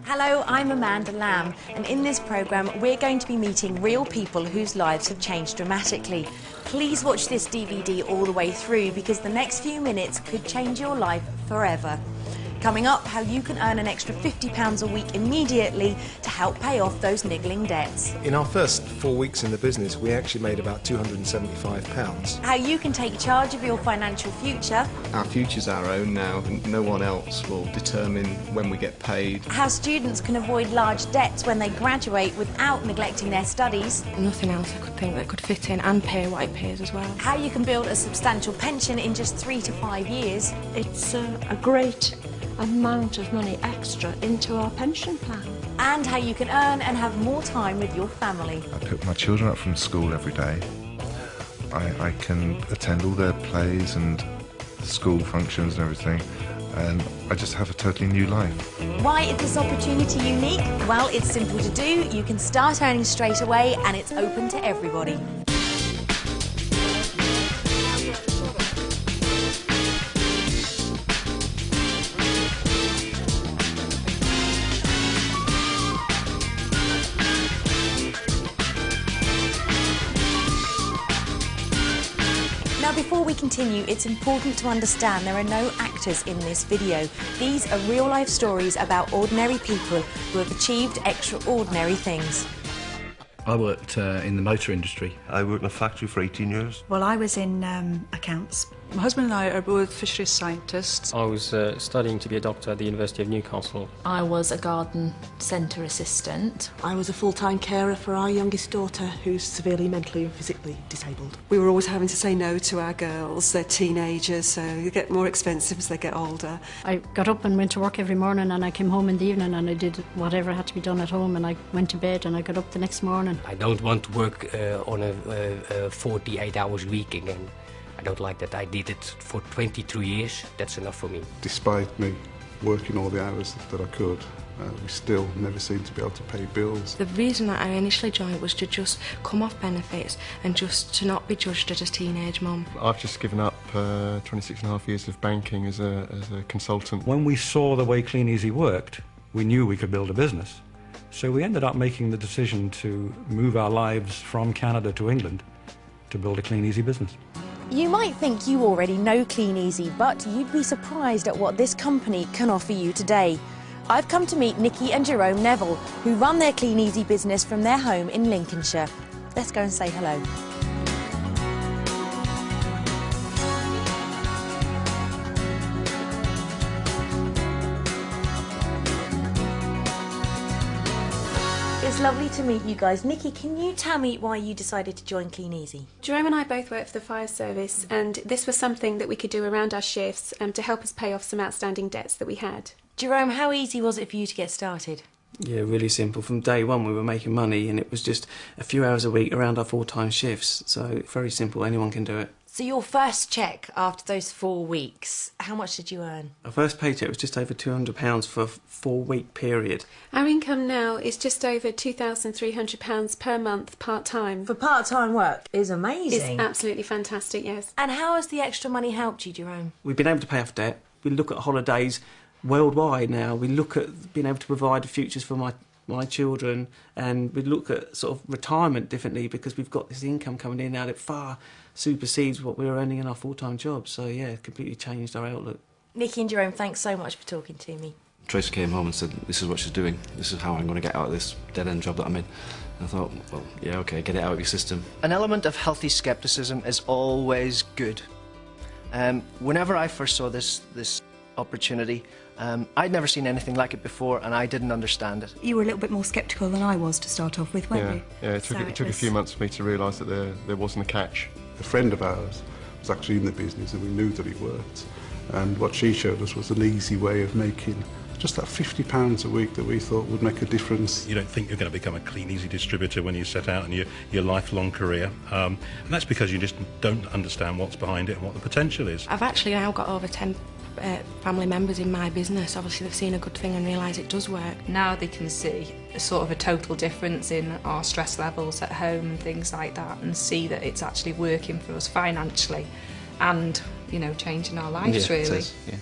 Hello, I'm Amanda Lamb, and in this programme we're going to be meeting real people whose lives have changed dramatically. Please watch this DVD all the way through because the next few minutes could change your life forever. Coming up, how you can earn an extra £50 a week immediately to help pay off those niggling debts. In our first 4 weeks in the business, we actually made about £275. How you can take charge of your financial future. Our future's our own now, and no one else will determine when we get paid. How students can avoid large debts when they graduate without neglecting their studies. Nothing else I could think that could fit in and pay what it pays as well. How you can build a substantial pension in just 3 to 5 years. It's a great amount of money extra into our pension plan. And how you can earn and have more time with your family. I pick my children up from school every day. I can attend all their plays and school functions and everything, and I just have a totally new life. Why is this opportunity unique? Well, it's simple to do. You can start earning straight away and it's open to everybody. Now, before we continue, it's important to understand there are no actors in this video. These are real-life stories about ordinary people who have achieved extraordinary things. I worked in the motor industry. I worked in a factory for 18 years. Well, I was in accounts. My husband and I are both fisheries scientists. I was studying to be a doctor at the University of Newcastle. I was a garden centre assistant. I was a full-time carer for our youngest daughter, who's severely mentally and physically disabled. We were always having to say no to our girls. They're teenagers, so they get more expensive as they get older. I got up and went to work every morning, and I came home in the evening and I did whatever had to be done at home, and I went to bed and I got up the next morning. I don't want to work on a 48 hours week again. I don't like that. I did it for 23 years. That's enough for me. Despite me working all the hours that I could, we still never seemed to be able to pay bills. The reason that I initially joined was to just come off benefits and just to not be judged as a teenage mum. I've just given up 26 and a half years of banking as a consultant. When we saw the way Clean Easy worked, we knew we could build a business. So we ended up making the decision to move our lives from Canada to England to build a Clean Easy business. You might think you already know Clean Easy, but you'd be surprised at what this company can offer you today. I've come to meet Nikki and Jerome Neville, who run their Clean Easy business from their home in Lincolnshire. Let's go and say hello. It's lovely to meet you guys. Nikki, can you tell me why you decided to join Clean Easy? Jerome and I both work for the fire service, and this was something that we could do around our shifts to help us pay off some outstanding debts that we had. Jerome, how easy was it for you to get started? Yeah, really simple. From day one we were making money, and it was just a few hours a week around our full-time shifts, so very simple, anyone can do it. So your first cheque after those 4 weeks, how much did you earn? Our first paycheck was just over £200 for a 4-week period. Our income now is just over £2,300 per month part-time. For part-time work is amazing. It's absolutely fantastic, yes. And how has the extra money helped you, Jerome? We've been able to pay off debt. We look at holidays worldwide now. We look at being able to provide futures for my children, and we look at sort of retirement differently because we've got this income coming in now that far supersedes what we were earning in our full-time jobs. So yeah, it completely changed our outlook. Nikki and Jerome, thanks so much for talking to me. Tracy came home and said, this is what she's doing. This is how I'm going to get out of this dead-end job that I'm in. And I thought, well, yeah, OK, get it out of your system. An element of healthy scepticism is always good. Whenever I first saw this opportunity, I'd never seen anything like it before, and I didn't understand it. You were a little bit more sceptical than I was to start off with, weren't you? Yeah, it took a few months for me to realise that there wasn't a catch. A friend of ours was actually in the business, and we knew that he worked. And what she showed us was an easy way of making just that £50 a week that we thought would make a difference. You don't think you're going to become a Clean Easy distributor when you set out in your lifelong career, and that's because you just don't understand what's behind it and what the potential is. I've actually now got over 10 family members in my business. Obviously they've seen a good thing and realise it does work. Now they can see a sort of a total difference in our stress levels at home and things like that, and see that it's actually working for us financially and, you know, changing our lives, really. It is, yeah.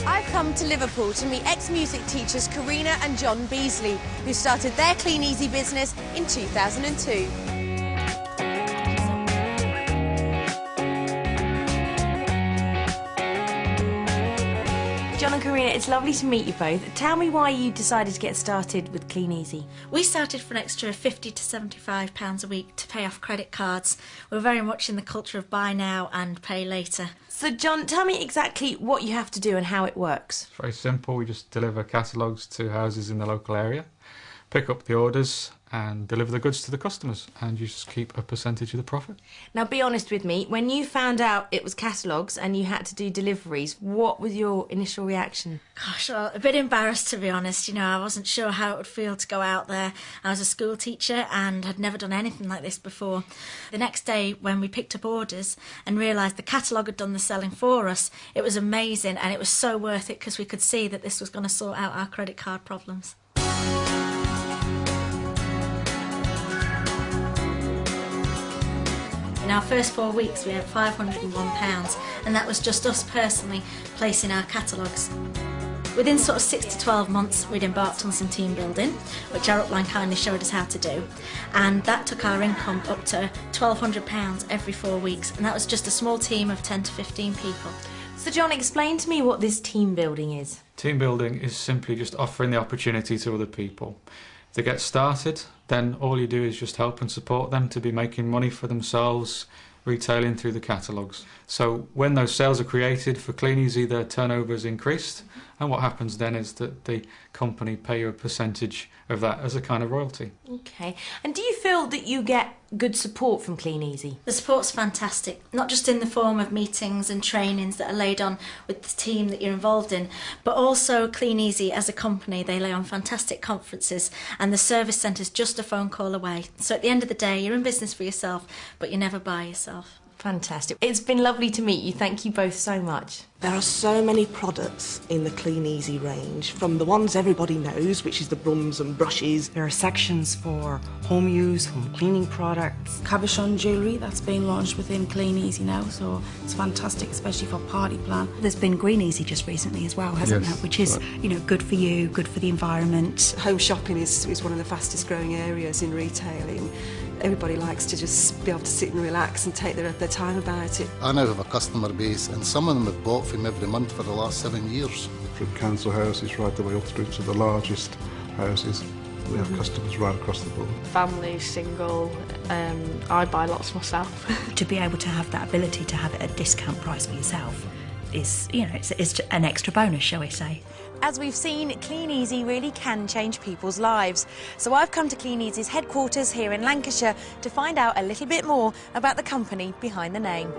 I've come to Liverpool to meet ex-music teachers Karina and John Beasley, who started their Clean Easy business in 2002. John and Karina, it's lovely to meet you both. Tell me why you decided to get started with Clean Easy. We started for an extra £50 to £75 a week to pay off credit cards. We're very much in the culture of buy now and pay later. So John, tell me exactly what you have to do and how it works. It's very simple. We just deliver catalogues to houses in the local area, pick up the orders and deliver the goods to the customers, and you just keep a percentage of the profit. Now be honest with me, when you found out it was catalogues and you had to do deliveries, what was your initial reaction? Gosh, well, a bit embarrassed to be honest. You know, I wasn't sure how it would feel to go out there. I was a school teacher and had never done anything like this before. The next day when we picked up orders and realised the catalogue had done the selling for us, it was amazing and it was so worth it because we could see that this was going to sort out our credit card problems. In our first 4 weeks we had £501, and that was just us personally placing our catalogues. Within sort of 6 to 12 months we'd embarked on some team building, which our upline kindly showed us how to do, and that took our income up to £1,200 every 4 weeks, and that was just a small team of 10 to 15 people. So John, explain to me what this team building is. Team building is simply just offering the opportunity to other people. If they get started, then all you do is just help and support them to be making money for themselves, retailing through the catalogues. So when those sales are created for Clean Easy, their turnover is increased, and what happens then is that the company pay you a percentage of that as a kind of royalty. Okay, and do you feel that you get good support from Clean Easy? The support's fantastic, not just in the form of meetings and trainings that are laid on with the team that you're involved in, but also Clean Easy as a company, they lay on fantastic conferences, and the service centre's just a phone call away. So at the end of the day, you're in business for yourself, but you're never by yourself. Fantastic. It's been lovely to meet you. Thank you both so much. There are so many products in the Clean Easy range, from the ones everybody knows, which is the brums and brushes. There are sections for home use, home cleaning products. Cabochon jewellery that's been launched within Clean Easy now, so it's fantastic, especially for party plan. There's been Green Easy just recently as well, hasn't there? Which is, you know, good for you, good for the environment. Home shopping is one of the fastest growing areas in retailing. Everybody likes to just be able to sit and relax and take their time about it. I now have a customer base, and some of them have bought from every month for the last 7 years. From council houses right the way up through to the largest houses. We have customers right across the board. Family, single, I buy lots myself. To be able to have that ability to have it at a discount price for yourself is, you know, it's an extra bonus, shall we say. As we've seen, Clean Easy really can change people's lives. So I've come to Clean Easy's headquarters here in Lancashire to find out a little bit more about the company behind the name.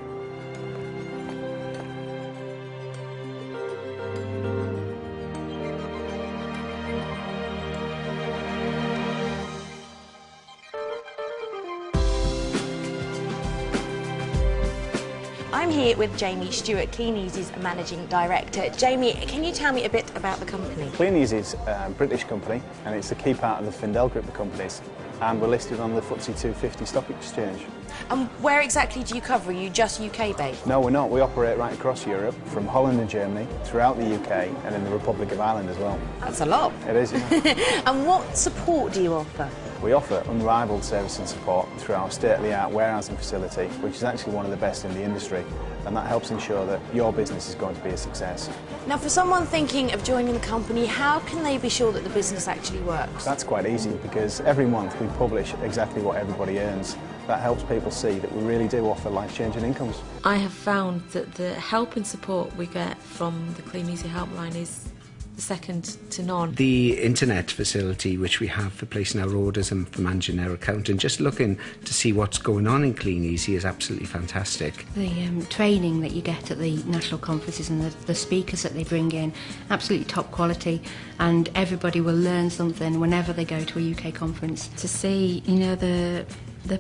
I'm here with Jamie Stewart, Clean Easy's Managing Director. Jamie, can you tell me a bit about the company? Clean Easy's a British company, and it's a key part of the Findel group of companies, and we're listed on the FTSE 250 stock exchange. And where exactly do you cover? Are you just UK based? No, we're not. We operate right across Europe, from Holland and Germany, throughout the UK, and in the Republic of Ireland as well. That's a lot. It is, yeah. And what support do you offer? We offer unrivaled service and support through our state-of-the-art warehousing facility, which is actually one of the best in the industry, and that helps ensure that your business is going to be a success. Now, for someone thinking of joining the company, how can they be sure that the business actually works? That's quite easy, because every month we publish exactly what everybody earns. That helps people see that we really do offer life-changing incomes. I have found that the help and support we get from the Clean Easy helpline is second to none. The internet facility which we have for placing our orders and for managing our account and just looking to see what's going on in Clean Easy is absolutely fantastic. The training that you get at the national conferences and the speakers that they bring in, absolutely top quality, and everybody will learn something whenever they go to a UK conference. To see, you know, the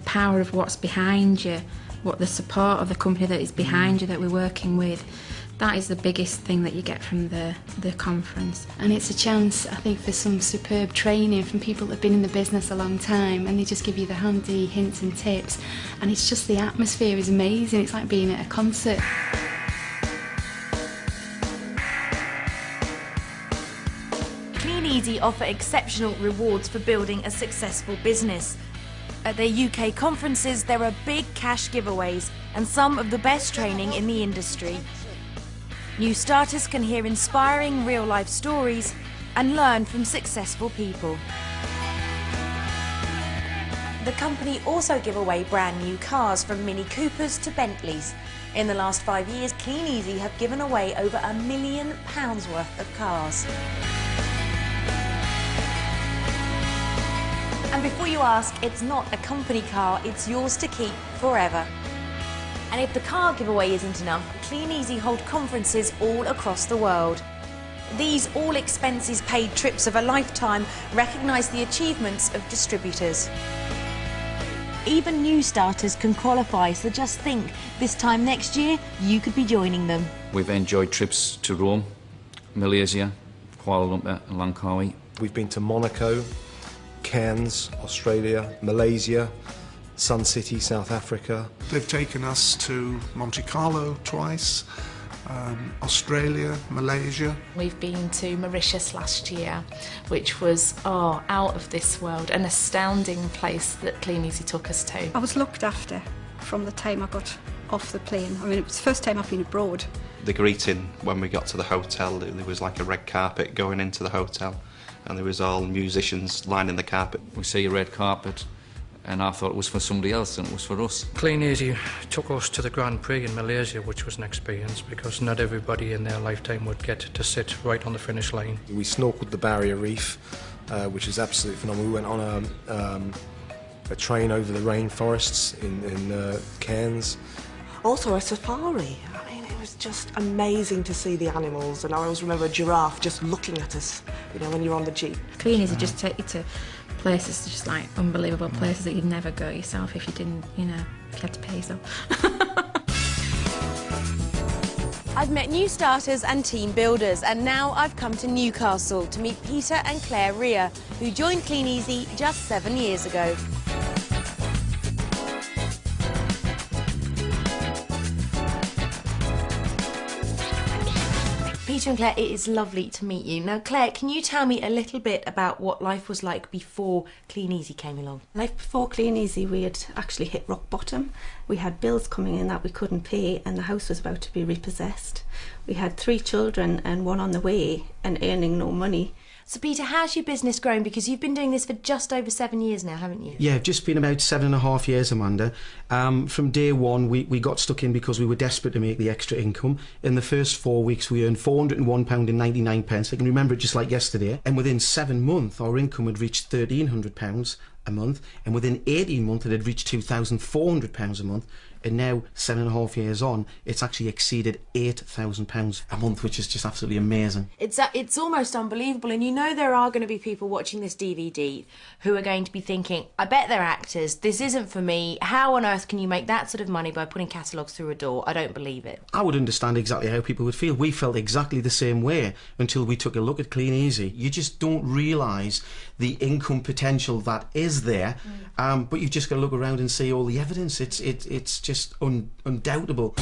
power of what's behind you, what the support of the company that is behind you that we're working with, that is the biggest thing that you get from the conference. And it's a chance, I think, for some superb training from people that have been in the business a long time, and they just give you the handy hints and tips, and it's just, the atmosphere is amazing. It's like being at a concert. Easy offer exceptional rewards for building a successful business. At their UK conferences, there are big cash giveaways and some of the best training in the industry. New starters can hear inspiring real-life stories and learn from successful people. The company also give away brand new cars from Mini Coopers to Bentleys. In the last 5 years, Clean Easy have given away over £1 million worth of cars. And before you ask, it's not a company car, it's yours to keep forever. And if the car giveaway isn't enough, Clean Easy hold conferences all across the world. These all expenses paid trips of a lifetime recognise the achievements of distributors. Even new starters can qualify, so just think, this time next year, you could be joining them. We've enjoyed trips to Rome, Malaysia, Kuala Lumpur and Langkawi. We've been to Monaco, Cairns, Australia, Malaysia, Sun City, South Africa. They've taken us to Monte Carlo twice, Australia, Malaysia. We've been to Mauritius last year, which was out of this world, an astounding place that Clean Easy took us to. I was looked after from the time I got off the plane. I mean, it was the first time I've been abroad. The greeting when we got to the hotel, there was like a red carpet going into the hotel, and there was all musicians lining the carpet. We see a red carpet, and I thought it was for somebody else, and it was for us. Clean Easy took us to the Grand Prix in Malaysia, which was an experience because not everybody in their lifetime would get to sit right on the finish line. We snorkeled the Barrier Reef, which is absolutely phenomenal. We went on a train over the rainforests in Cairns. Also a safari. I mean, it was just amazing to see the animals, and I always remember a giraffe just looking at us, you know, when you're on the jeep. Clean Easy just take you to places, just like unbelievable places that you'd never go yourself if you didn't, you know, if you had to pay so. I've met new starters and team builders, and now I've come to Newcastle to meet Peter and Claire Rea, who joined Clean Easy just 7 years ago. Peter and Claire, it is lovely to meet you. Now, Claire, can you tell me a little bit about what life was like before Clean Easy came along? Life before Clean Easy, we had actually hit rock bottom. We had bills coming in that we couldn't pay, and the house was about to be repossessed. We had 3 children and 1 on the way and earning no money. So, Peter, how's your business grown? Because you've been doing this for just over 7 years now, haven't you? Yeah, just been about 7.5 years, Amanda. From day one, we got stuck in because we were desperate to make the extra income. In the first 4 weeks, we earned £401.99. I can remember it just like yesterday. And within 7 months, our income had reached £1,300 a month. And within 18 months, it had reached £2,400 a month. And now, 7.5 years on, it's actually exceeded £8,000 a month, which is just absolutely amazing. It's almost unbelievable, and you know there are going to be people watching this DVD who are going to be thinking, I bet they're actors, this isn't for me, how on earth can you make that sort of money by putting catalogues through a door? I don't believe it. I would understand exactly how people would feel. We felt exactly the same way until we took a look at Clean Easy. You just don't realise the income potential that is there, but you've just got to look around and see all the evidence. It's just undoubtable.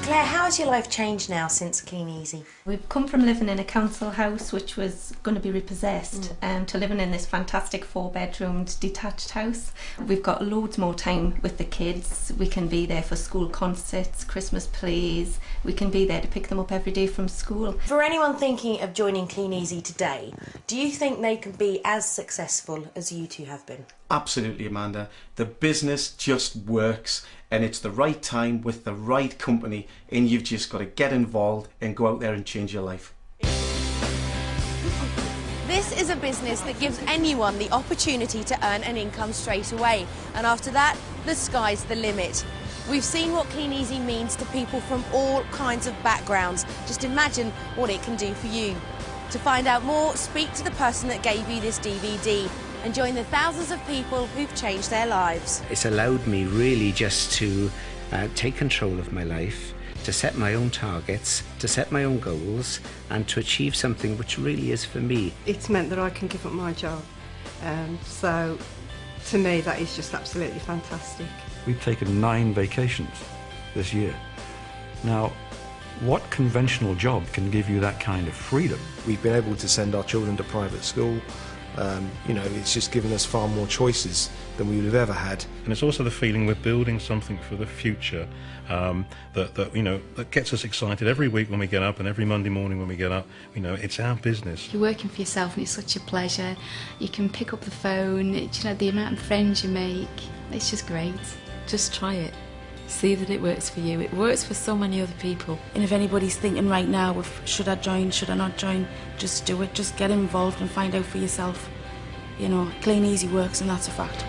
Claire, how has your life changed now since Clean Easy? We've come from living in a council house which was going to be repossessed to living in this fantastic 4-bedroomed detached house. We've got loads more time with the kids. We can be there for school concerts, Christmas plays. We can be there to pick them up every day from school. For anyone thinking of joining Clean Easy today, do you think they can be as successful as you two have been? Absolutely, Amanda. The business just works, and it's the right time with the right company, and you've just got to get involved and go out there and change your life. This is a business that gives anyone the opportunity to earn an income straight away, and after that, the sky's the limit. We've seen what Clean Easy means to people from all kinds of backgrounds. Just imagine what it can do for you. To find out more, speak to the person that gave you this DVD and join the thousands of people who've changed their lives. It's allowed me really just to take control of my life, to set my own targets, to set my own goals, and to achieve something which really is for me. It's meant that I can give up my job. So To me, that is just absolutely fantastic. We've taken 9 vacations this year. Now, what conventional job can give you that kind of freedom? We've been able to send our children to private school. You know, it's just given us far more choices than we would have ever had. And it's also the feeling we're building something for the future that gets us excited every week when we get up, and every Monday morning when we get up. You know, it's our business. You're working for yourself and it's such a pleasure. You can pick up the phone, you know, the amount of friends you make, it's just great. Just try it. See that it works for you. It works for so many other people. And if anybody's thinking right now, should I join, should I not join, just do it. Just get involved and find out for yourself. You know, Clean Easy works, and that's a fact.